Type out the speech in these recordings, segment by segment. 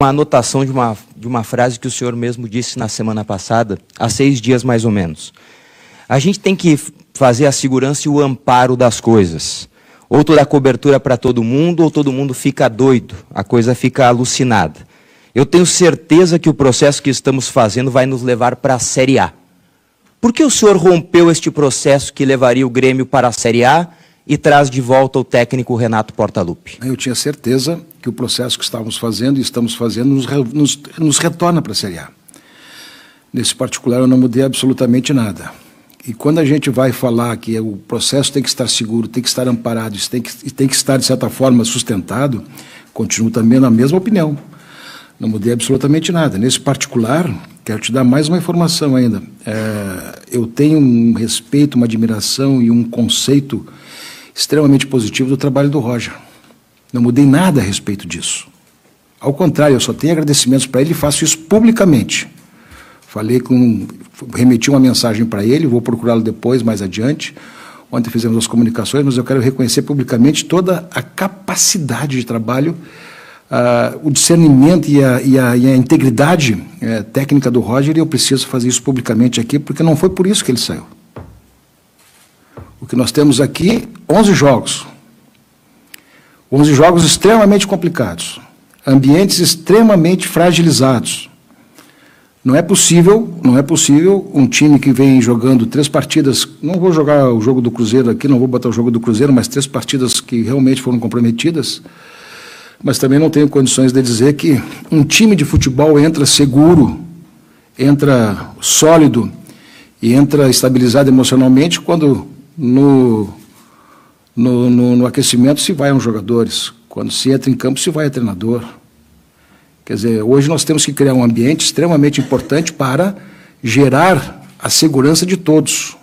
uma anotação de uma frase que o senhor mesmo disse na semana passada, há 6 dias mais ou menos. A gente tem que fazer a segurança e o amparo das coisas. Ou tu dá cobertura para todo mundo, ou todo mundo fica doido, a coisa fica alucinada. Eu tenho certeza que o processo que estamos fazendo vai nos levar para a Série A. Por que o senhor rompeu este processo que levaria o Grêmio para a Série A e traz de volta o técnico Renato Portaluppi? Eu tinha certeza que o processo que estávamos fazendo e estamos fazendo nos retorna para a Série A. Nesse particular eu não mudei absolutamente nada. E quando a gente vai falar que o processo tem que estar seguro, tem que estar amparado, tem que estar, de certa forma, sustentado, continuo também na mesma opinião. Não mudei absolutamente nada. Nesse particular, quero te dar mais uma informação ainda. Eu tenho um respeito, uma admiração e um conceito extremamente positivo do trabalho do Roger. Não mudei nada a respeito disso. Ao contrário, eu só tenho agradecimentos para ele e faço isso publicamente. Remeti uma mensagem para ele, vou procurá-lo depois, mais adiante. Ontem fizemos as comunicações, mas eu quero reconhecer publicamente toda a capacidade de trabalho, o discernimento e a integridade técnica do Roger, e eu preciso fazer isso publicamente aqui, porque não foi por isso que ele saiu. O que nós temos aqui, 11 jogos. 11 jogos extremamente complicados, ambientes extremamente fragilizados. Não é possível um time que vem jogando 3 partidas, não vou jogar o jogo do Cruzeiro aqui, não vou botar o jogo do Cruzeiro, mas 3 partidas que realmente foram comprometidas, mas também não tenho condições de dizer que um time de futebol entra seguro, entra sólido e entra estabilizado emocionalmente quando no aquecimento se vai aos jogadores, quando se entra em campo se vai a treinador. Quer dizer, hoje nós temos que criar um ambiente extremamente importante para gerar a segurança de todos.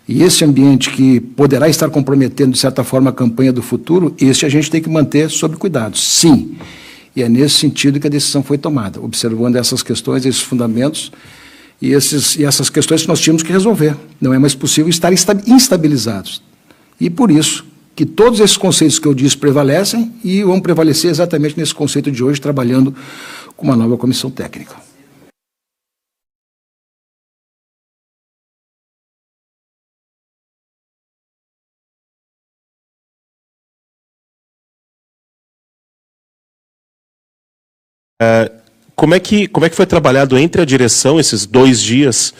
E esse ambiente que poderá estar comprometendo, de certa forma, a campanha do futuro, esse a gente tem que manter sob cuidado, sim. E é nesse sentido que a decisão foi tomada, observando essas questões, esses fundamentos e essas questões que nós tínhamos que resolver. Não é mais possível estar instabilizados. E por isso que todos esses conceitos que eu disse prevalecem e vão prevalecer exatamente nesse conceito de hoje, trabalhando com uma nova comissão técnica. Como é que foi trabalhado entre a direção esses 2 dias?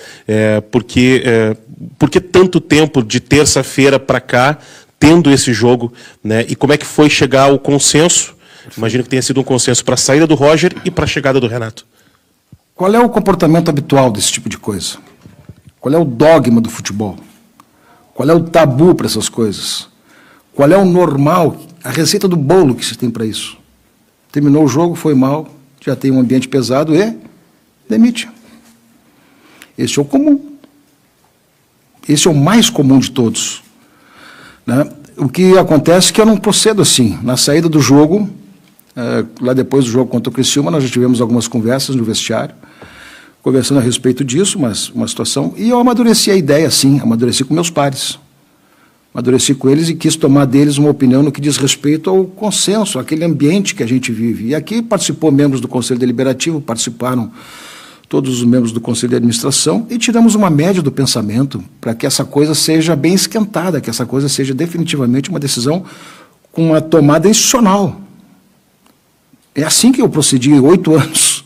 Por que tanto tempo de terça-feira para cá, tendo esse jogo, né? E como é que foi chegar ao consenso? Imagino que tenha sido um consenso para a saída do Roger e para a chegada do Renato. Qual é o comportamento habitual desse tipo de coisa? Qual é o dogma do futebol? Qual é o tabu para essas coisas? Qual é o normal, a receita do bolo que se tem para isso? Terminou o jogo, foi mal, já tem um ambiente pesado e demite. Esse é o comum. Esse é o mais comum de todos. Né? O que acontece é que eu não procedo assim. Na saída do jogo, lá depois do jogo contra o Criciúma, nós já tivemos algumas conversas no vestiário, conversando a respeito disso, mas uma situação, e eu amadureci a ideia, sim, amadureci com meus pares. Amadureci com eles e quis tomar deles uma opinião no que diz respeito ao consenso, aquele ambiente que a gente vive. E aqui participou membros do Conselho Deliberativo, participaram todos os membros do Conselho de Administração, e tiramos uma média do pensamento para que essa coisa seja bem esquentada, que essa coisa seja definitivamente uma decisão com uma tomada institucional. É assim que eu procedi 8 anos.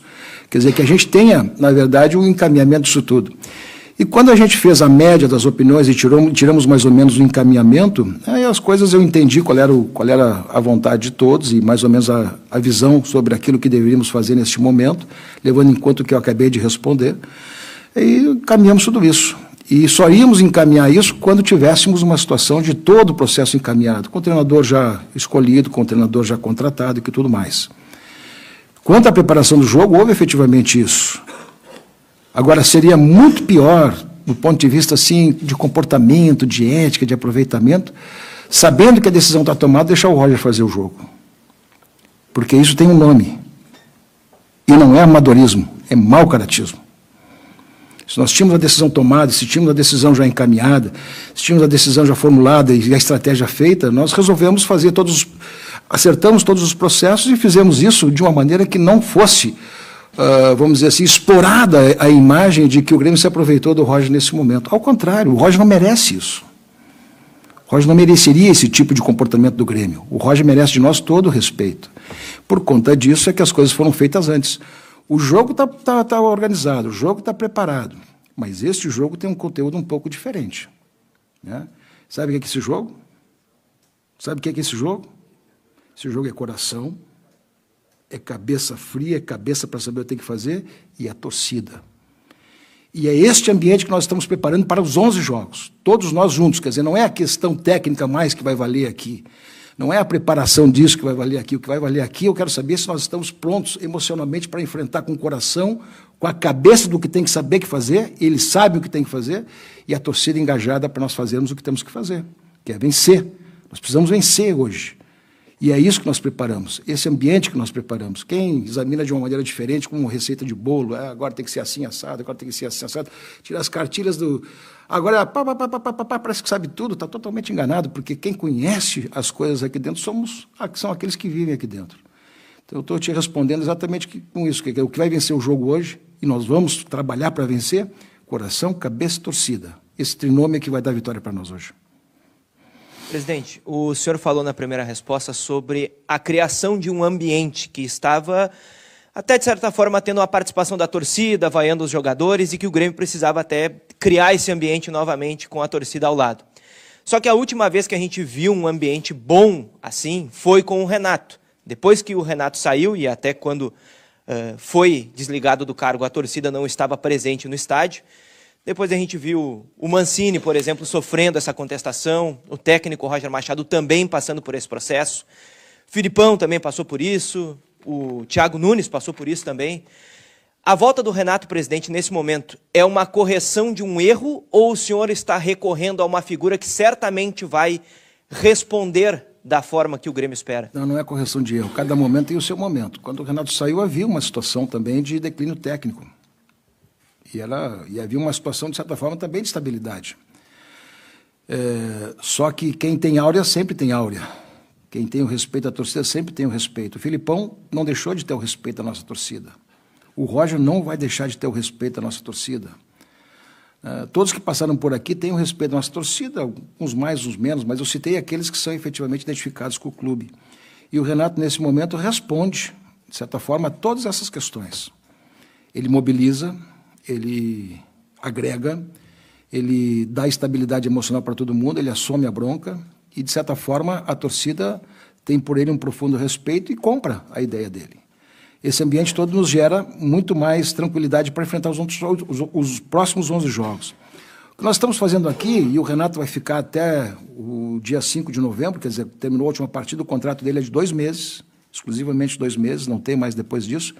Quer dizer, que a gente tenha, na verdade, um encaminhamento disso tudo. E quando a gente fez a média das opiniões e tiramos mais ou menos o encaminhamento, aí as coisas eu entendi qual era a vontade de todos e mais ou menos a visão sobre aquilo que deveríamos fazer neste momento, levando em conta o que eu acabei de responder, e caminhamos tudo isso. E só íamos encaminhar isso quando tivéssemos uma situação de todo o processo encaminhado, com o treinador já escolhido, com o treinador já contratado e que tudo mais. Quanto à preparação do jogo, houve efetivamente isso. Agora, seria muito pior, do ponto de vista assim, de comportamento, de ética, de aproveitamento, sabendo que a decisão está tomada, deixar o Roger fazer o jogo. Porque isso tem um nome. E não é amadorismo, é mau caratismo. Se nós tínhamos a decisão tomada, se tínhamos a decisão já encaminhada, se tínhamos a decisão já formulada e a estratégia feita, nós resolvemos fazer Acertamos todos os processos e fizemos isso de uma maneira que não fosse, vamos dizer assim, explorada a imagem de que o Grêmio se aproveitou do Roger nesse momento. Ao contrário, o Roger não merece isso. O Roger não mereceria esse tipo de comportamento do Grêmio. O Roger merece de nós todo o respeito. Por conta disso é que as coisas foram feitas antes. O jogo está organizado, o jogo está preparado, mas este jogo tem um conteúdo um pouco diferente, né? Sabe o que é esse jogo? Sabe o que é esse jogo? Esse jogo é coração, é cabeça fria, é cabeça para saber o que tem que fazer, e é torcida. E é este ambiente que nós estamos preparando para os 11 jogos, todos nós juntos. Quer dizer, não é a questão técnica mais que vai valer aqui, não é a preparação disso que vai valer aqui. O que vai valer aqui, eu quero saber se nós estamos prontos emocionalmente para enfrentar com o coração, com a cabeça do que tem que saber que fazer, eles sabem o que tem que fazer, e a torcida engajada para nós fazermos o que temos que fazer, que é vencer. Nós precisamos vencer hoje. E é isso que nós preparamos, esse ambiente que nós preparamos. Quem examina de uma maneira diferente, como receita de bolo, agora tem que ser assim assado, agora tem que ser assim assado, tira as cartilhas do... Agora, parece que sabe tudo, está totalmente enganado, porque quem conhece as coisas aqui dentro são aqueles que vivem aqui dentro. Então, eu estou te respondendo exatamente com isso, que é o que vai vencer o jogo hoje, e nós vamos trabalhar para vencer, coração, cabeça e torcida. Esse trinômio é que vai dar vitória para nós hoje. Presidente, o senhor falou na primeira resposta sobre a criação de um ambiente que estava, até de certa forma, tendo a participação da torcida, vaiando os jogadores, e que o Grêmio precisava até criar esse ambiente novamente com a torcida ao lado. Só que a última vez que a gente viu um ambiente bom assim foi com o Renato. Depois que o Renato saiu, e até quando foi desligado do cargo, a torcida não estava presente no estádio. Depois a gente viu o Mancini, por exemplo, sofrendo essa contestação, o técnico Roger Machado também passando por esse processo, Filipão também passou por isso, o Thiago Nunes passou por isso também. A volta do Renato, presidente, nesse momento, é uma correção de um erro, ou o senhor está recorrendo a uma figura que certamente vai responder da forma que o Grêmio espera? Não, não é correção de erro. Cada momento tem o seu momento. Quando o Renato saiu, havia uma situação também de declínio técnico. E havia uma situação, de certa forma, também de estabilidade. Só que quem tem áurea sempre tem áurea. Quem tem o respeito à torcida sempre tem o respeito. O Filipão não deixou de ter o respeito à nossa torcida. O Roger não vai deixar de ter o respeito à nossa torcida. Todos que passaram por aqui têm o respeito à nossa torcida, uns mais, uns menos, mas eu citei aqueles que são efetivamente identificados com o clube. E o Renato, nesse momento, responde, de certa forma, a todas essas questões. Ele mobiliza, ele agrega, ele dá estabilidade emocional para todo mundo, ele assume a bronca e, de certa forma, a torcida tem por ele um profundo respeito e compra a ideia dele. Esse ambiente todo nos gera muito mais tranquilidade para enfrentar os próximos 11 jogos. O que nós estamos fazendo aqui, e o Renato vai ficar até o dia 5 de novembro, quer dizer, terminou a última partida, o contrato dele é de 2 meses, exclusivamente 2 meses, não tem mais depois disso,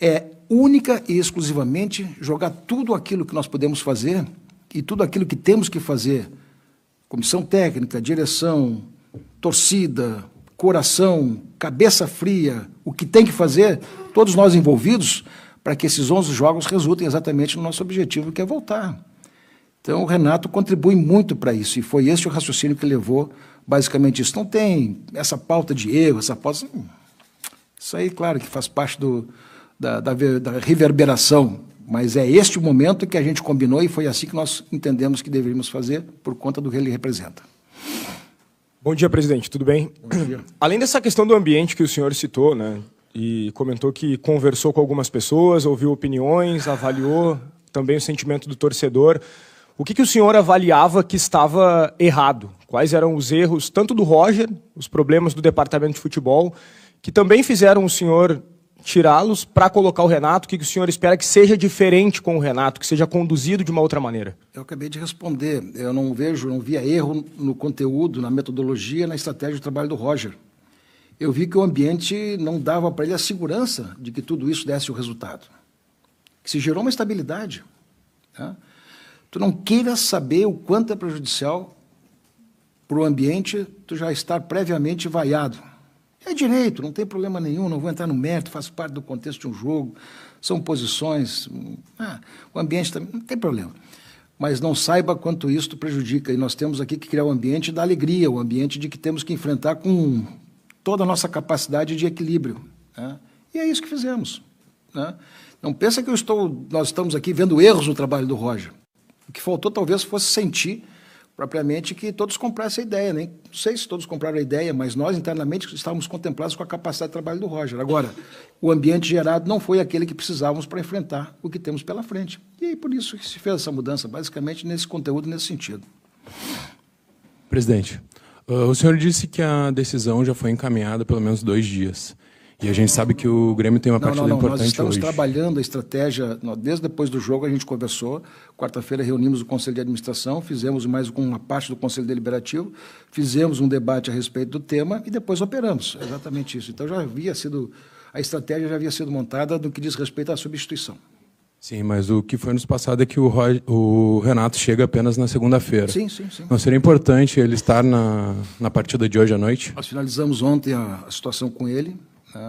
é única e exclusivamente jogar tudo aquilo que nós podemos fazer e tudo aquilo que temos que fazer, comissão técnica, direção, torcida, coração, cabeça fria, o que tem que fazer, todos nós envolvidos, para que esses 11 jogos resultem exatamente no nosso objetivo, que é voltar. Então, o Renato contribui muito para isso, e foi esse o raciocínio que levou basicamente isso. Não tem essa pauta de erro, essa pauta... Isso aí, claro, que faz parte da reverberação, mas é este o momento que a gente combinou e foi assim que nós entendemos que deveríamos fazer por conta do que ele representa. Bom dia, presidente. Tudo bem? Bom dia. Além dessa questão do ambiente que o senhor citou, né, e comentou que conversou com algumas pessoas, ouviu opiniões, avaliou também o sentimento do torcedor, o que o senhor avaliava que estava errado? Quais eram os erros, tanto do Roger, os problemas do departamento de futebol, que também fizeram o senhor tirá-los para colocar o Renato? O que o senhor espera que seja diferente com o Renato, que seja conduzido de uma outra maneira? Eu acabei de responder. Eu não via erro no conteúdo, na metodologia, na estratégia de trabalho do Roger. Eu vi que o ambiente não dava para ele a segurança de que tudo isso desse o resultado. Que se gerou uma estabilidade. Tá? Tu não queiras saber o quanto é prejudicial para o ambiente tu já estar previamente vaiado. É direito, não tem problema nenhum, não vou entrar no mérito, faz parte do contexto de um jogo, são posições, o ambiente também, não tem problema. Mas não saiba quanto isso prejudica, e nós temos aqui que criar o ambiente da alegria, o ambiente de que temos que enfrentar com toda a nossa capacidade de equilíbrio, né? E é isso que fizemos, né? Não pensa que nós estamos aqui vendo erros no trabalho do Roger. O que faltou talvez fosse sentir propriamente que todos comprassem a ideia, nem não sei se todos compraram a ideia, mas nós internamente estávamos contemplados com a capacidade de trabalho do Roger. Agora, o ambiente gerado não foi aquele que precisávamos para enfrentar o que temos pela frente. E aí, por isso que se fez essa mudança, basicamente nesse conteúdo, nesse sentido. Presidente, o senhor disse que a decisão já foi encaminhada pelo menos 2 dias. E a gente sabe que o Grêmio tem uma partida importante hoje. Nós estamos trabalhando a estratégia, desde depois do jogo a gente conversou, quarta-feira reunimos o Conselho de Administração, fizemos mais uma parte do Conselho Deliberativo, fizemos um debate a respeito do tema e depois operamos, exatamente isso. Então a estratégia já havia sido montada no que diz respeito à substituição. Sim, mas o que foi nos passado é que o Renato chega apenas na segunda-feira. Sim. Não seria importante ele estar na partida de hoje à noite? Nós finalizamos ontem a situação com ele.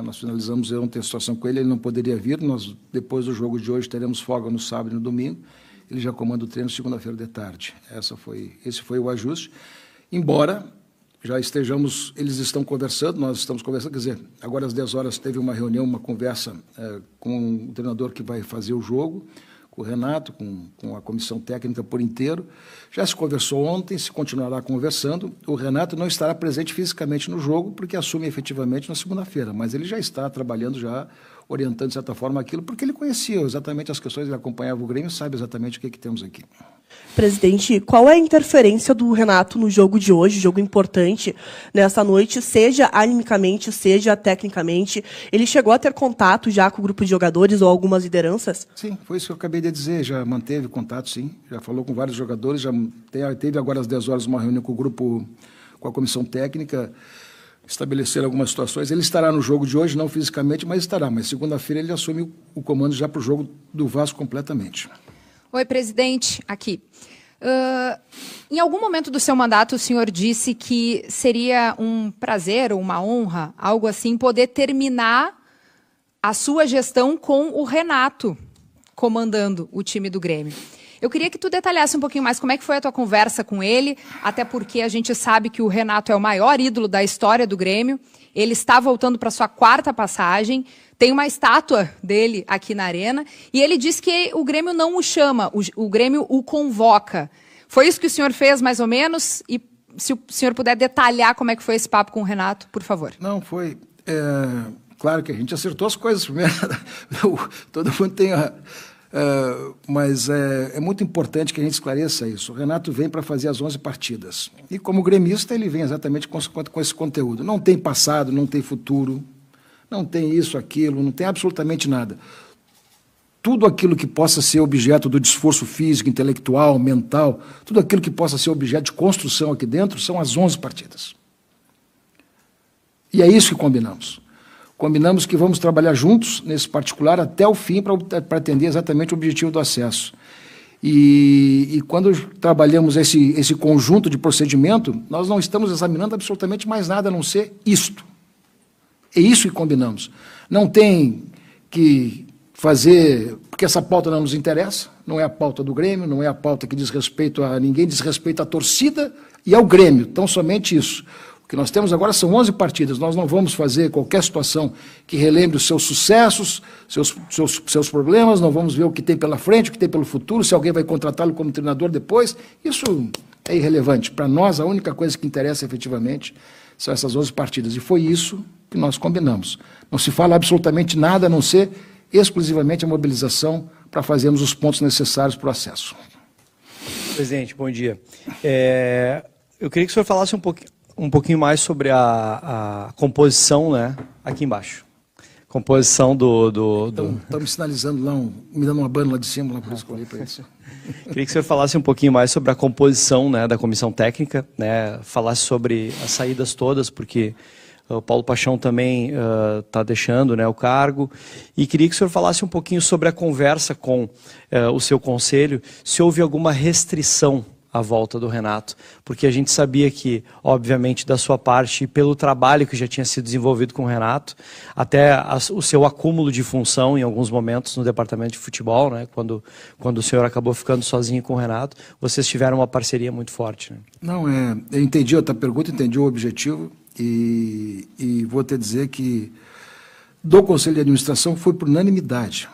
Nós finalizamos ontem a situação com ele, ele não poderia vir, nós, depois do jogo de hoje, teremos folga no sábado e no domingo, ele já comanda o treino segunda-feira de tarde. Esse foi o ajuste, embora já eles estão conversando, nós estamos conversando, quer dizer, agora às 10 horas teve uma reunião, uma conversa com o treinador que vai fazer o jogo, com o Renato, com a comissão técnica por inteiro. Já se conversou ontem, se continuará conversando. O Renato não estará presente fisicamente no jogo, porque assume efetivamente na segunda-feira, mas ele já está trabalhando, já orientando de certa forma aquilo, porque ele conhecia exatamente as questões, ele acompanhava o Grêmio, sabe exatamente o que temos aqui. Presidente, qual é a interferência do Renato no jogo de hoje, jogo importante nesta noite, seja animicamente, seja tecnicamente? Ele chegou a ter contato já com o grupo de jogadores ou algumas lideranças? Sim, foi isso que eu acabei de dizer, já manteve contato, sim, já falou com vários jogadores, já teve agora às 10 horas uma reunião com o grupo, com a comissão técnica, estabelecer algumas situações. Ele estará no jogo de hoje, não fisicamente, mas estará. Mas segunda-feira ele assume o comando já para o jogo do Vasco completamente. Oi, presidente, aqui. Em algum momento do seu mandato, o senhor disse que seria um prazer ou uma honra, algo assim, poder terminar a sua gestão com o Renato comandando o time do Grêmio. Eu queria que tu detalhasse um pouquinho mais como é que foi a tua conversa com ele, até porque a gente sabe que o Renato é o maior ídolo da história do Grêmio. Ele está voltando para sua 4ª passagem, tem uma estátua dele aqui na arena, e ele diz que o Grêmio não o chama, o Grêmio o convoca. Foi isso que o senhor fez, mais ou menos? E se o senhor puder detalhar como é que foi esse papo com o Renato, por favor. Não, foi... claro que a gente acertou as coisas primeiro. Todo mundo tem... mas é muito importante que a gente esclareça isso. O Renato vem para fazer as 11 partidas. E como gremista, ele vem exatamente com esse conteúdo. Não tem passado, não tem futuro, não tem isso, aquilo, não tem absolutamente nada. Tudo aquilo que possa ser objeto do esforço físico, intelectual, mental, tudo aquilo que possa ser objeto de construção aqui dentro, são as 11 partidas. E é isso que combinamos. Combinamos que vamos trabalhar juntos, nesse particular, até o fim, para atender exatamente o objetivo do acesso. E quando trabalhamos esse conjunto de procedimento, nós não estamos examinando absolutamente mais nada a não ser isto. É isso que combinamos. Não tem que fazer... Porque essa pauta não nos interessa, não é a pauta do Grêmio, não é a pauta que diz respeito a ninguém, diz respeito à torcida e ao Grêmio. Então, somente isso. O que nós temos agora são 11 partidas. Nós não vamos fazer qualquer situação que relembre os seus sucessos, seus problemas, não vamos ver o que tem pela frente, o que tem pelo futuro, se alguém vai contratá-lo como treinador depois. Isso é irrelevante. Para nós, a única coisa que interessa efetivamente são essas 11 partidas. E foi isso que nós combinamos. Não se fala absolutamente nada a não ser exclusivamente a mobilização para fazermos os pontos necessários para o acesso. Presidente, bom dia. Eu queria que o senhor falasse um pouquinho mais sobre a composição, né, aqui embaixo. Composição Estão me sinalizando lá, me dando uma banda lá de cima, lá por isso que eu olhei para isso. Queria que o senhor falasse um pouquinho mais sobre a composição, né, da comissão técnica, né, falasse sobre as saídas todas, porque o Paulo Paixão também está deixando, né, o cargo. E queria que o senhor falasse um pouquinho sobre a conversa com o seu conselho, se houve alguma restrição à volta do Renato, porque a gente sabia que, obviamente, da sua parte, pelo trabalho que já tinha sido desenvolvido com o Renato, até o seu acúmulo de função em alguns momentos no departamento de futebol, né, quando o senhor acabou ficando sozinho com o Renato, vocês tiveram uma parceria muito forte. Né? Não, eu entendi a tua pergunta, entendi o objetivo. E vou te dizer que do Conselho de Administração foi por unanimidade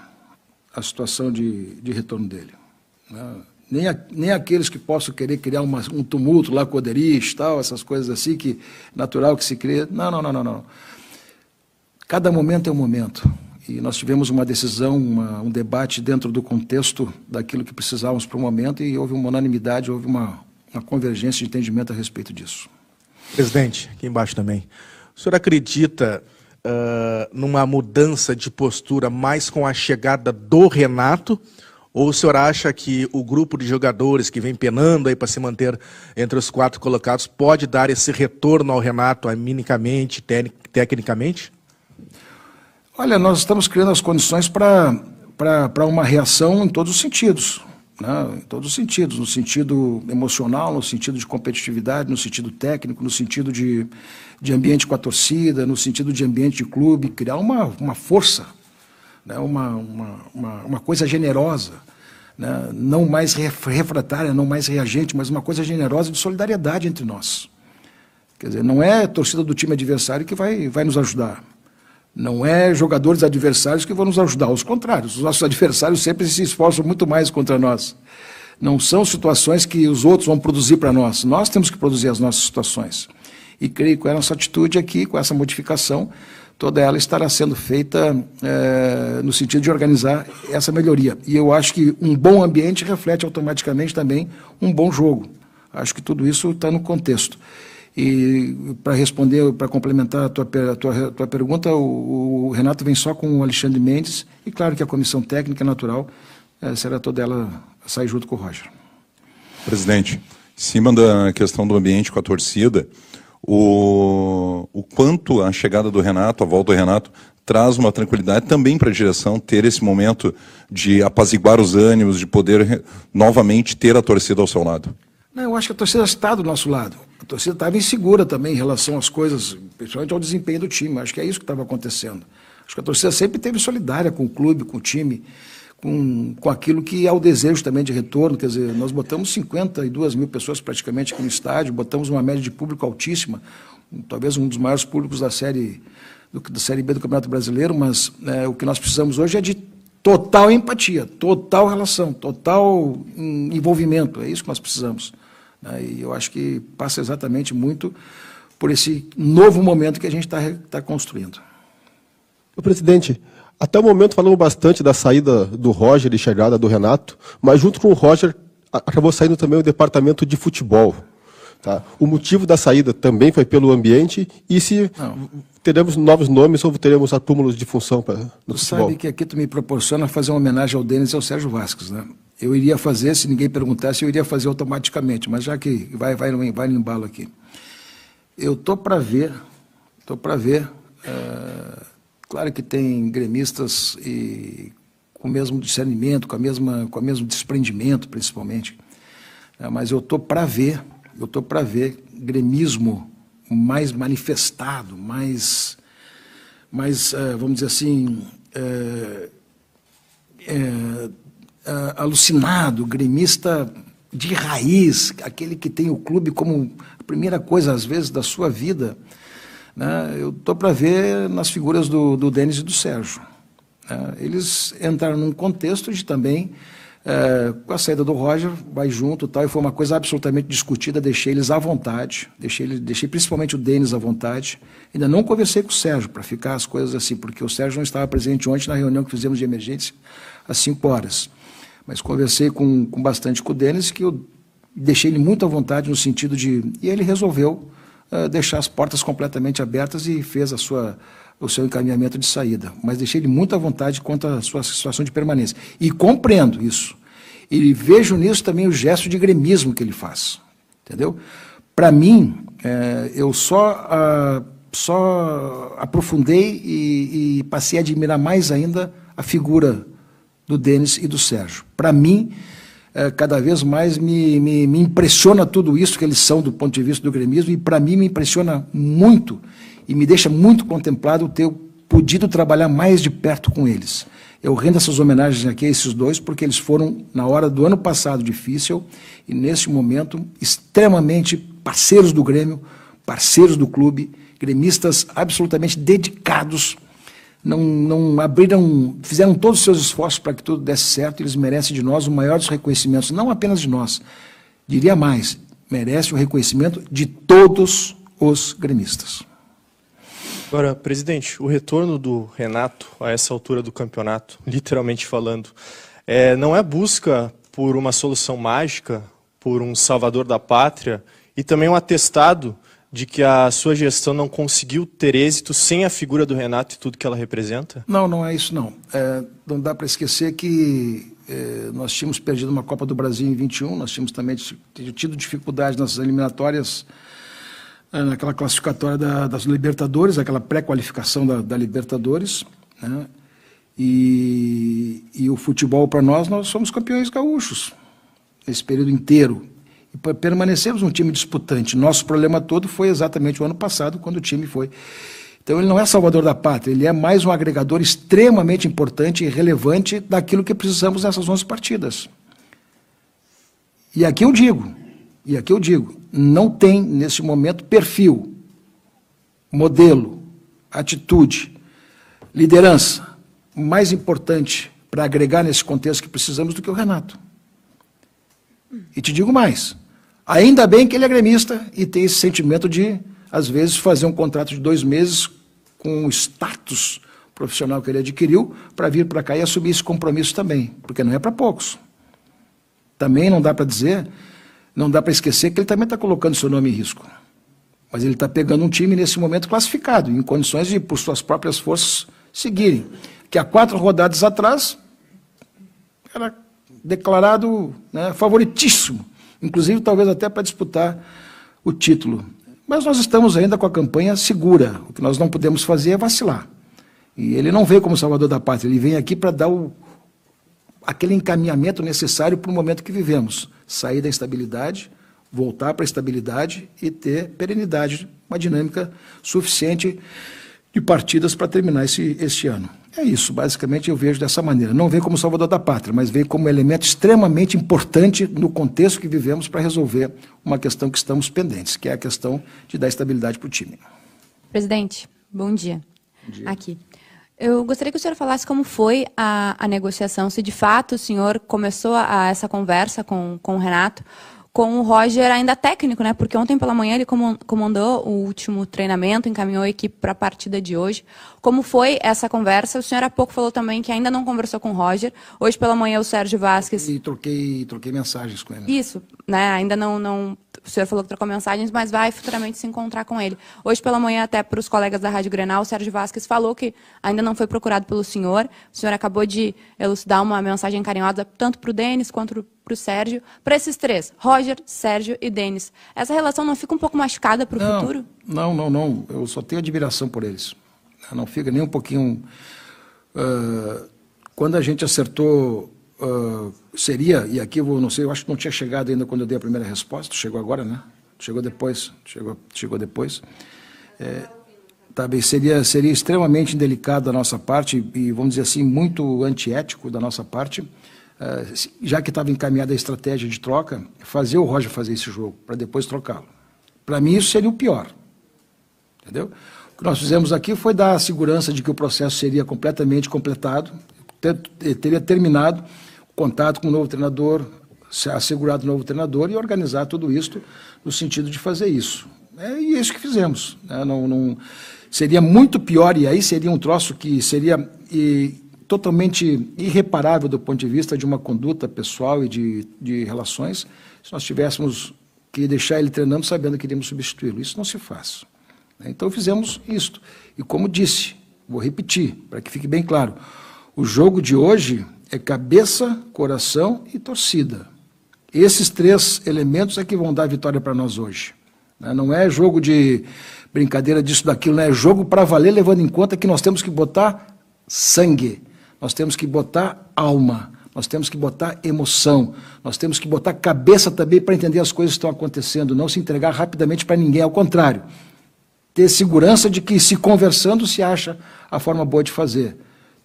a situação de retorno dele. Né? Nem aqueles que possam querer criar um tumulto lá com o Oderich, tal, essas coisas assim, que natural que se cria. Não. Cada momento é um momento. E nós tivemos uma decisão, um debate dentro do contexto daquilo que precisávamos para o momento, e houve uma unanimidade, houve uma convergência de entendimento a respeito disso. Presidente, aqui embaixo também. O senhor acredita numa mudança de postura mais com a chegada do Renato? Ou o senhor acha que o grupo de jogadores que vem penando aí para se manter entre os 4 colocados pode dar esse retorno ao Renato animicamente, tecnicamente? Olha, nós estamos criando as condições para uma reação em todos os sentidos. Né? Em todos os sentidos, no sentido emocional, no sentido de competitividade, no sentido técnico, no sentido de ambiente com a torcida, no sentido de ambiente de clube, criar uma força, né? uma coisa generosa, né? Não mais refratária, não mais reagente, mas uma coisa generosa de solidariedade entre nós. Quer dizer, não é a torcida do time adversário que vai nos ajudar. Não é jogadores adversários que vão nos ajudar, aos contrários, os nossos adversários sempre se esforçam muito mais contra nós. Não são situações que os outros vão produzir para nós, nós temos que produzir as nossas situações. E creio que com essa atitude aqui, com essa modificação, toda ela estará sendo feita no sentido de organizar essa melhoria. E eu acho que um bom ambiente reflete automaticamente também um bom jogo. Acho que tudo isso está no contexto. E para responder, para complementar a tua pergunta, o Renato vem só com o Alexandre Mendes, e claro que a comissão técnica natural será toda ela sair junto com o Roger. Presidente, em cima da questão do ambiente com a torcida, o quanto a chegada do Renato, a volta do Renato, traz uma tranquilidade também para a direção ter esse momento de apaziguar os ânimos, de poder novamente ter a torcida ao seu lado? Não, eu acho que a torcida está do nosso lado. A torcida estava insegura também em relação às coisas, principalmente ao desempenho do time. Acho que é isso que estava acontecendo. Acho que a torcida sempre esteve solidária com o clube, com o time, com aquilo que é o desejo também de retorno. Quer dizer, nós botamos 52 mil pessoas praticamente aqui no estádio, botamos uma média de público altíssima, talvez um dos maiores públicos da Série B do Campeonato Brasileiro, mas o que nós precisamos hoje é de total empatia, total relação, total envolvimento. É isso que nós precisamos. E eu acho que passa exatamente muito por esse novo momento que a gente está construindo. Presidente, até o momento falamos bastante da saída do Roger e chegada do Renato, mas junto com o Roger acabou saindo também o departamento de futebol. Tá? O motivo da saída também foi pelo ambiente, e se teremos novos nomes ou teremos acúmulos de função no futebol? Tu sabe que aqui tu me proporciona fazer uma homenagem ao Denis e ao Sérgio Vasquez, né? Eu iria fazer, se ninguém perguntasse, eu iria fazer automaticamente, mas já que vai no embalo aqui. Eu estou para ver, claro que tem gremistas com o mesmo discernimento, com o mesmo desprendimento, principalmente, mas eu estou para ver gremismo mais manifestado, mais vamos dizer assim, alucinado, gremista de raiz, aquele que tem o clube como a primeira coisa, às vezes, da sua vida, né? Eu estou para ver nas figuras do Denis e do Sérgio. Eles entraram num contexto de também, com a saída do Roger, vai junto, tal, e foi uma coisa absolutamente discutida, deixei eles à vontade, deixei principalmente o Denis à vontade. Ainda não conversei com o Sérgio para ficar as coisas assim, porque o Sérgio não estava presente ontem na reunião que fizemos de emergência, às 5 horas. Mas conversei bastante com o Denis, que eu deixei ele muito à vontade no sentido de... E ele resolveu deixar as portas completamente abertas e fez o seu encaminhamento de saída. Mas deixei ele muito à vontade quanto à sua situação de permanência. E compreendo isso. E vejo nisso também o gesto de gremismo que ele faz. Entendeu? Para mim, eu só aprofundei e passei a admirar mais ainda a figura do Denis e do Sérgio. Para mim, cada vez mais me impressiona tudo isso que eles são do ponto de vista do gremismo, e para mim me impressiona muito e me deixa muito contemplado o ter podido trabalhar mais de perto com eles. Eu rendo essas homenagens aqui a esses dois, porque eles foram, na hora do ano passado, difícil, e neste momento, extremamente parceiros do Grêmio, parceiros do clube, gremistas absolutamente dedicados, não abriram, fizeram todos os seus esforços para que tudo desse certo. Eles merecem de nós o maior dos reconhecimentos, não apenas de nós, diria mais, merece o reconhecimento de todos os gremistas. Agora, presidente, o retorno do Renato a essa altura do campeonato, literalmente falando, não é busca por uma solução mágica, por um salvador da pátria, e também um atestado de que a sua gestão não conseguiu ter êxito sem a figura do Renato e tudo que ela representa? Não, não é isso não. Não dá para esquecer que nós tínhamos perdido uma Copa do Brasil em 21, nós tínhamos também tido dificuldades nas eliminatórias, naquela classificatória das Libertadores, aquela pré-qualificação da Libertadores, né? E o futebol, para nós somos campeões gaúchos esse período inteiro. E permanecemos um time disputante. Nosso problema todo foi exatamente o ano passado, quando o time foi. Então ele não é salvador da pátria, ele é mais um agregador extremamente importante e relevante daquilo que precisamos nessas 11 partidas. E aqui eu digo, não tem nesse momento perfil, modelo, atitude, liderança mais importante para agregar nesse contexto que precisamos do que o Renato. E te digo mais, ainda bem que ele é gremista e tem esse sentimento de, às vezes, fazer um contrato de 2 meses com o status profissional que ele adquiriu para vir para cá e assumir esse compromisso também, porque não é para poucos. Também não dá para dizer, não dá para esquecer que ele também está colocando seu nome em risco. Mas ele está pegando um time nesse momento classificado, em condições de, por suas próprias forças, seguirem. Que há 4 rodadas atrás era declarado, né, favoritíssimo, inclusive talvez até para disputar o título. Mas nós estamos ainda com a campanha segura. O que nós não podemos fazer é vacilar. E ele não veio como salvador da pátria, ele vem aqui para dar aquele encaminhamento necessário para o momento que vivemos. Sair da instabilidade, voltar para a estabilidade e ter perenidade, uma dinâmica suficiente de partidas para terminar este ano. É isso, basicamente eu vejo dessa maneira. Não vem como salvador da pátria, mas vem como elemento extremamente importante no contexto que vivemos para resolver uma questão que estamos pendentes, que é a questão de dar estabilidade para o time. Presidente, bom dia. Bom dia. Aqui. Eu gostaria que o senhor falasse como foi a negociação, se de fato o senhor começou essa conversa com o Renato, com o Roger ainda técnico, né? Porque ontem pela manhã ele comandou o último treinamento, encaminhou a equipe para a partida de hoje. Como foi essa conversa? O senhor há pouco falou também que ainda não conversou com o Roger. Hoje pela manhã o Sérgio Vasquez... E troquei mensagens com ele. Isso, né? Ainda não... O senhor falou que trocou mensagens, mas vai futuramente se encontrar com ele. Hoje pela manhã, até para os colegas da Rádio Grenal, o Sérgio Vasquez falou que ainda não foi procurado pelo senhor. O senhor acabou de elucidar uma mensagem carinhosa tanto para o Denis quanto para o Sérgio. Para esses 3, Roger, Sérgio e Denis, essa relação não fica um pouco machucada para o futuro? Não. Eu só tenho admiração por eles. Não fica nem um pouquinho... quando a gente acertou... seria, e aqui eu não sei, eu acho que não tinha chegado ainda quando eu dei a primeira resposta, chegou agora, né? Chegou depois. Tá bem, seria extremamente indelicado da nossa parte e, vamos dizer assim, muito antiético da nossa parte, já que estava encaminhada a estratégia de troca, fazer o Roger fazer esse jogo, para depois trocá-lo. Para mim, isso seria o pior. Entendeu? O que nós fizemos aqui foi dar a segurança de que o processo seria completamente completado, teria terminado o contato com o novo treinador, assegurado o novo treinador e organizar tudo isso no sentido de fazer isso. E é isso que fizemos. Né? Seria muito pior, e aí seria um troço que seria totalmente irreparável do ponto de vista de uma conduta pessoal e de relações, se nós tivéssemos que deixar ele treinando sabendo que iríamos substituí-lo. Isso não se faz. Então fizemos isto. E como disse, vou repetir, para que fique bem claro, o jogo de hoje é cabeça, coração e torcida. Esses 3 elementos é que vão dar a vitória para nós hoje. Não é jogo de brincadeira disso, daquilo, não é jogo para valer, levando em conta que nós temos que botar sangue, nós temos que botar alma, nós temos que botar emoção, nós temos que botar cabeça também para entender as coisas que estão acontecendo, não se entregar rapidamente para ninguém, ao contrário, ter segurança de que se conversando se acha a forma boa de fazer.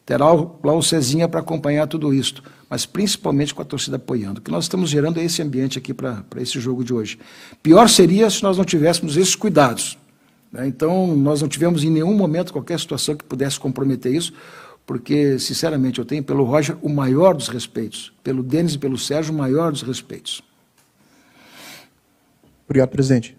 terá lá o Cezinha para acompanhar tudo isso, mas principalmente com a torcida apoiando. O que nós estamos gerando é esse ambiente aqui para esse jogo de hoje. Pior seria se nós não tivéssemos esses cuidados, né? Então, nós não tivemos em nenhum momento qualquer situação que pudesse comprometer isso, porque, sinceramente, eu tenho pelo Roger o maior dos respeitos, pelo Denis e pelo Sérgio o maior dos respeitos. Obrigado, presidente.